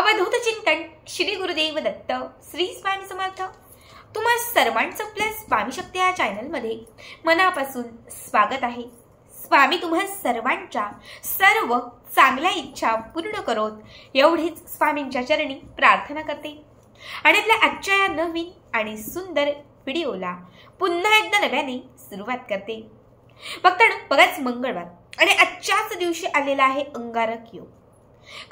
अवधूत चिंतन श्री गुरुदेव दत्त श्री स्वामी समर्थ। तुम्हा सर्वांचं आपल्या स्वामी शक्ती या चॅनल मध्ये मनापासून स्वागत आहे। स्वामी तुम्हा सर्वांच्या सर्व चांगल्या इच्छा पूर्ण करोत एवढीच स्वामींच्या चरणी प्रार्थना करते आणि आपल्या आजच्या या नवीन आणि सुंदर व्हिडिओला पुन्हा एकदा नव्याने सुरुवात करते। बघताना बघाच मंगळवार आणि आजच्याच दिवशी आलेला आहे अंगारक योग।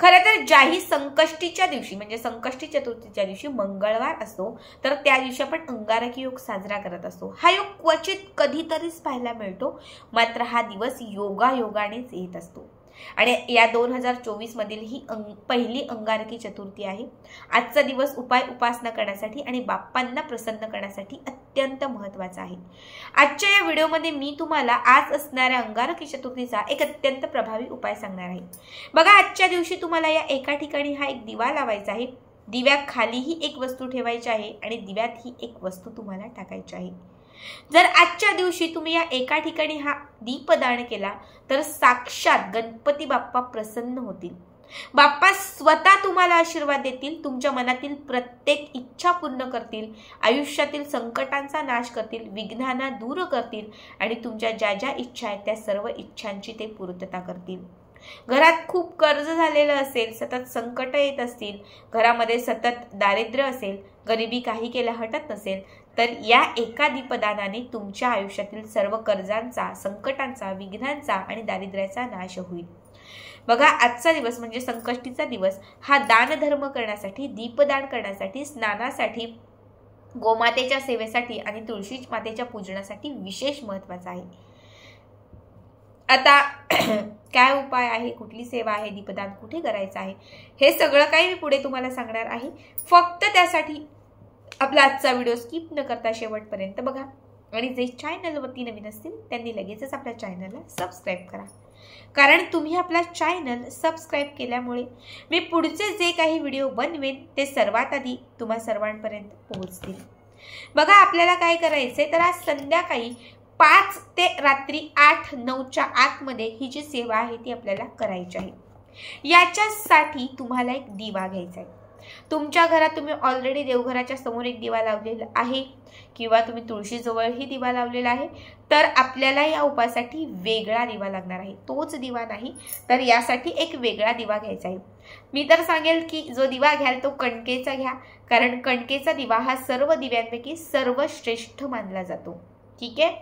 खरं तर ज्याही संकष्टीच्या दिवशी म्हणजे संकष्टी चतुर्थीच्या दिवशी मंगळवार असतो तर त्या दिवशी आपण अंगारकी योग साजरा करत असतो। हा योग क्वचित कधीतरीच पाहायला मिळतो, मात्र हा दिवस योगायोगानेच येत असतो आणि या 2024 मधील ही पहिली अंगारकी चतुर्थी आहे। आजचा दिवस उपाय उपासना करण्यासाठी आणि बाप्पांना प्रसन्न करण्यासाठी अत्यंत महत्त्वाचा आहे। आजच्या या व्हिडिओमध्ये मी तुम्हाला आज असणाऱ्या अंगारकी चतुर्थीचा एक अत्यंत प्रभावी उपाय सांगणार आहे। बघा, आजच्या दिवशी तुम्हाला या एका ठिकाणी हा एक दिवा लावायचा आहे। दिव्याखाली ही एक वस्तू ठेवायची आहे आणि दिव्यात ही एक वस्तू तुम्हाला टाकायची आहे। जर आजच्या दिवशी तुम्ही या एका ठिकाणी हा दीपदान केला तर साक्षात गणपती बाप्पा प्रसन्न होतील। बाप्पा स्वतः तुम्हाला आशीर्वाद देतील, तुमच्या मनातील प्रत्येक इच्छा पूर्ण करतील, आयुष्यातील संकटांचा नाश करतील, विघ्नांना दूर करतील आणि तुमच्या ज्या ज्या इच्छा आहेत त्या सर्व इच्छांची ते पूर्तता करतील। घरात खूप कर्ज झालेलं असेल, सतत संकट येत असतील, घरामध्ये सतत दारिद्र्य असेल, गरिबी काही केल्या हटत नसेल तर या एका दीपदानाने तुमच्या आयुष्यातील सर्व कर्जांचा, संकटांचा, विघ्नांचा आणि दारिद्र्याचा नाश होईल। बघा, आजचा दिवस म्हणजे संकष्टीचा दिवस हा दानधर्म करण्यासाठी, दीपदान करण्यासाठी, स्नानासाठी, गोमातेच्या सेवेसाठी आणि तुळशी मातेच्या पूजनासाठी विशेष महत्त्वाचा आहे। आता काय उपाय आहे, कुठली सेवा आहे, दीपदान कुठे करायचं आहे, हे सगळं काही मी पुढे तुम्हाला सांगणार आहे। फक्त त्यासाठी आपला आजचा व्हिडिओ स्किप न करता शेवटपर्यंत बघा आणि जे चॅनलवरती नवीन असतील त्यांनी लगेचच आपल्या चॅनलला सबस्क्राईब करा, कारण तुम्ही आपला चॅनल सबस्क्राईब केल्यामुळे मी पुढचे जे काही व्हिडिओ बनवेन ते सर्वात आधी तुम्हा सर्वांपर्यंत पोहोचतील। बघा, आपल्याला काय करायचंय तर आज संध्याकाळी 5 ते रात्री 8-9च्या आतमध्ये ही जी सेवा आहे ती आपल्याला करायची आहे। याच्यासाठी तुम्हाला एक दिवा घ्यायचा आहे। तुमच्या घरात तुम्ही ऑलरेडी देवघराच्या समोर एक दिवा लावलेला आहे किंवा तुम्ही तुळशीजवळ ही दिवा लावलेला आहे, तर आपल्याला या उपायासाठी वेगळा दिवा लागणार आहे। तोच दिवा नाही तर यासाठी एक वेगळा दिवा घ्यायचा आहे। मी तर सांगेल की जो दिवा घ्याल तो कणकेचा घ्या, कारण कणकेचा दिवा हा सर्व दिव्यांपैकी सर्वश्रेष्ठ मानला जातो। ठीक आहे,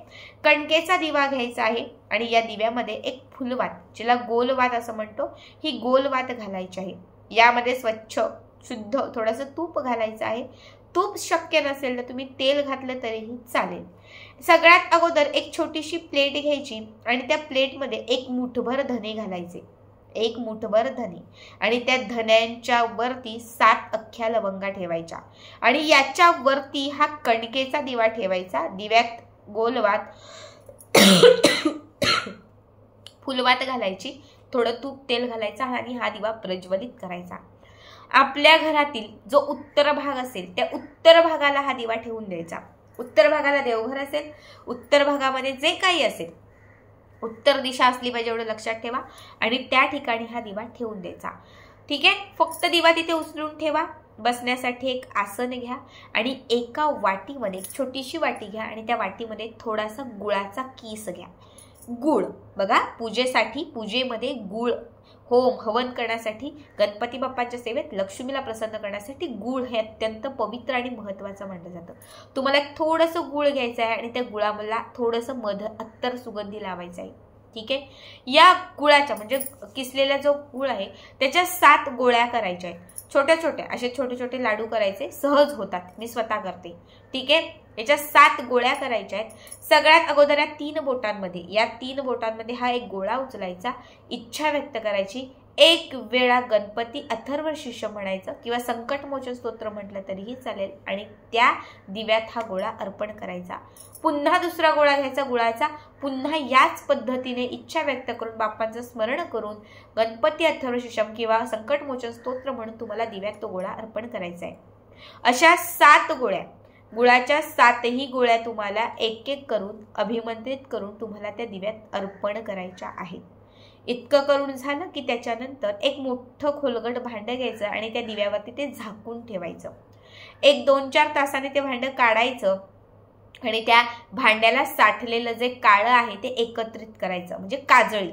कणकेचा दिवा घ्यायचा आहे आणि या दिव्यामध्ये एक फुलवात, ज्याला गोलवात असं म्हणतो, ही गोलवात घालायची आहे। यामध्ये स्वच्छ शुद्ध थोडंसं तूप घालायचं आहे। तूप शक्य नसेल तर तुम्ही तेल घातलं तरीही चालेल। सगळ्यात अगोदर एक छोटीशी प्लेट घ्यायची आणि त्या प्लेटमध्ये एक मुठभर धने घालायचे, एक मुठभर धने, आणि त्या धन्यांच्या वरती 7 अख्ख्या लवंगा ठेवायच्या आणि याच्या वरती हा कणकेचा दिवा ठेवायचा। दिव्यात गोलवात फुलवात घालायची, थोडं तूप तेल घालायचा आणि हा दिवा प्रज्वलित करायचा। आपल्या घरातील जो उत्तर भाग असेल त्या उत्तर भागाला हा दिवा ठेवून द्यायचा। उत्तर भागाला देवघर असेल, उत्तर भागामध्ये जे काही असेल, उत्तर दिशा असली पाहिजे एवढं लक्षात ठेवा आणि त्या ठिकाणी हा दिवा ठेवून द्यायचा। ठीक आहे, फक्त दिवा तिथे उचलून ठेवा। बसण्यासाठी एक आसन घ्या आणि एका वाटीमध्ये एक छोटीशी वाटी घ्या आणि त्या वाटीमध्ये थोडासा गुळाचा कीस घ्या। गुळ, बघा, पूजेसाठी, पूजेमध्ये गुळ, होम हवन करण्यासाठी, गणपती बाप्पाच्या सेवेत, लक्ष्मीला प्रसन्न करण्यासाठी गुळ हे अत्यंत पवित्र आणि महत्त्वाचं मानलं जातं। तुम्हाला थोडंसं गुळ घ्यायचं आहे आणि त्या गुळाला थोडंसं मध, अत्तर, सुगंधी लावायचं आहे। ठीक आहे, या गुळाच्या म्हणजे किसलेला जो गुळ आहे त्याच्या 7 गोळ्या करायच्या आहेत। छोट्या छोट्या असे छोटे छोटे लाडू करायचे, सहज होतात, मी स्वतः करते। ठीक आहे, याच्या 7 गोळ्या करायच्या आहेत। सगळ्यात अगोदर या 3 बोटांमध्ये हा एक गोळा उचलायचा, इच्छा व्यक्त करायची, एक वेळा गणपती अथर्व शीर्ष म्हणायचं किंवा संकटमोचन स्तोत्र म्हटलं तरीही चालेल आणि त्या दिव्यात हा गोळा अर्पण करायचा। पुन्हा दुसरा गोळा घ्यायचा गुळाचा, पुन्हा याच पद्धतीने इच्छा व्यक्त करून बाप्पांचं स्मरण करून गणपती अथर्व शीर्षम किंवा संकटमोचन स्तोत्र म्हणून तुम्हाला दिव्यात तो गोळा अर्पण करायचा आहे। अशा 7 गोळ्या, गुळाच्या 7ही गोळ्या तुम्हाला एक एक करून अभिमंत्रित करून तुम्हाला त्या दिव्यात अर्पण करायच्या आहेत। इतकं करून झालं की त्याच्यानंतर एक मोठं खोलगट भांडं घ्यायचं आणि त्या दिव्यावरती ते झाकून ठेवायचं. एक 2-4 तासाने ते भांडं काढायचं आणि त्या भांड्याला साठलेलं जे काळं आहे ते एकत्रित करायचं, म्हणजे काजळी.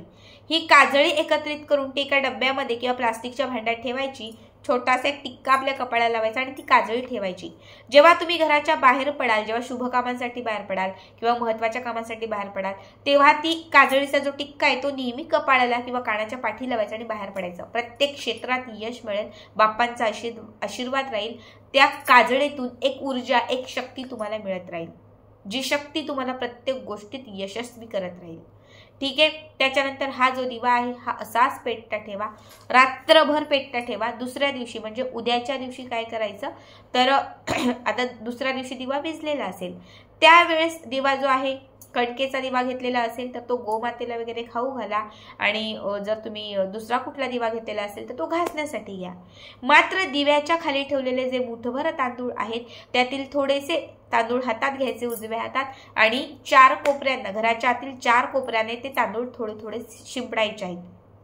ही काजळी एकत्रित करून ती एका डब्यामध्ये किंवा प्लास्टिकच्या भांड्यात ठेवायची. छोटासा एक टिक्का आपल्या कपाळाला लावायचा आणि ती काजळी ठेवायची. जेव्हा तुम्ही घराच्या बाहेर पडाल, जेव्हा शुभ कामांसाठी बाहेर पडाल किंवा महत्त्वाच्या कामांसाठी बाहेर पडाल, तेव्हा ती काजळीचा जो टिक्का आहे तो नेहमी कपाळाला किंवा कानाच्या पाठी लावायचा आणि बाहेर पडायचं. प्रत्येक क्षेत्रात यश मिळेल, बाप्पांचा आशीर्वाद राहील. त्या काजळीतून एक ऊर्जा, एक शक्ती तुम्हाला मिळत राहील, जी शक्ती तुम्हाला प्रत्येक गोष्टीत यशस्वी करत राहील. ठीक आहे. त्याच्यानंतर हा जो दिवा आहे हा असाच पेटता ठेवा, रात्रभर पेटता ठेवा. दुसऱ्या दिवशी म्हणजे उद्याच्या दिवशी काय करायचं तर आता दुसऱ्या दिवशी दिवा विझलेला असेल, त्यावेळेस दिवा जो आहे कणकेचा दिवा घेतलेला असेल तर तो गोमातेला वगैरे खाऊ घाला. आणि जर तुम्ही दुसरा कुठला दिवा घेतलेला असेल तर तो घासण्यासाठी घ्या. मात्र दिव्याच्या खाली ठेवलेले जे मुठभर तांदूळ आहेत त्यातील थोडेसे तांदूळ हातात घ्यायचे, उजव्या हातात, आणि 4 कोपऱ्यांना, घराच्या आतील 4 कोपऱ्याने ते तांदूळ थोडे थोडे शिंपडायचे आहेत.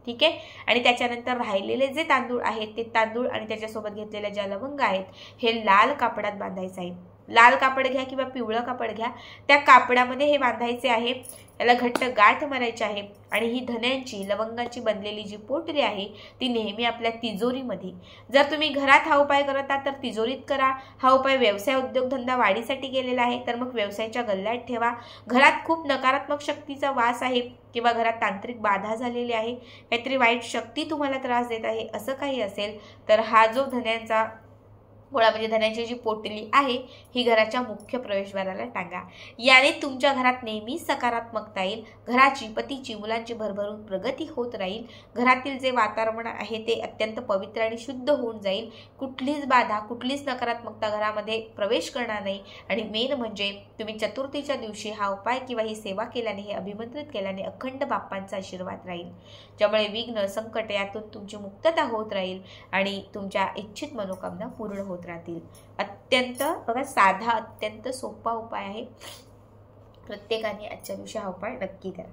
ठीक आहे. आणि त्याच्यानंतर राहिलेले जे तांदूळ आहेत ते तांदूळ आणि त्याच्यासोबत घेतलेल्या ज्या लवंग आहेत हे लाल कापडात बांधायचं आहे. लाल कापड घ्या किंवा पिवळं कापड घ्या, त्या कापडामध्ये हे बांधायचे आहे. याला घट्ट गाठ मारायची आहे. आणि ही धन्यांची, लवंगाची बनलेली जी पोटली आहे ती नेहमी आपल्या तिजोरीमध्ये, जर तुम्ही घरात हा उपाय करत आहात तर तिजोरीत करा. हा उपाय व्यवसाय, उद्योगधंदा वाढीसाठी केलेला आहे तर मग व्यवसायाच्या गल्ल्यात ठेवा. घरात खूप नकारात्मक शक्तीचा वास आहे किंवा घरात तांत्रिक बाधा झालेली आहे, काहीतरी वाईट शक्ती तुम्हाला त्रास देत आहे, असं काही असेल तर हा जो धन्यांचा गोळा म्हणजे धन्याची जी पोटली आहे ही घराच्या मुख्य प्रवेशद्वाराला टांगा. याने तुमच्या घरात नेहमी सकारात्मकता येईल. घराची, पतीची, मुलांची भरभरून प्रगती होत राहील. घरातील जे वातावरण आहे ते अत्यंत पवित्र आणि शुद्ध होऊन जाईल. कुठलीच बाधा, कुठलीच नकारात्मकता घरामध्ये प्रवेश करणार नाही. आणि मेन म्हणजे तुम्ही चतुर्थीच्या दिवशी हा उपाय किंवा ही सेवा केल्याने, हे अभिमंत्रित केल्याने अखंड बाप्पांचा आशीर्वाद राहील, ज्यामुळे विघ्न, संकट यातून तुमची मुक्तता होत राहील आणि तुमच्या इच्छित मनोकामना पूर्ण होत राहतील. अत्यंत बघा साधा, अत्यंत सोपा उपाय आहे. प्रत्येकाने आजच्या दिवशी हा उपाय नक्की करा.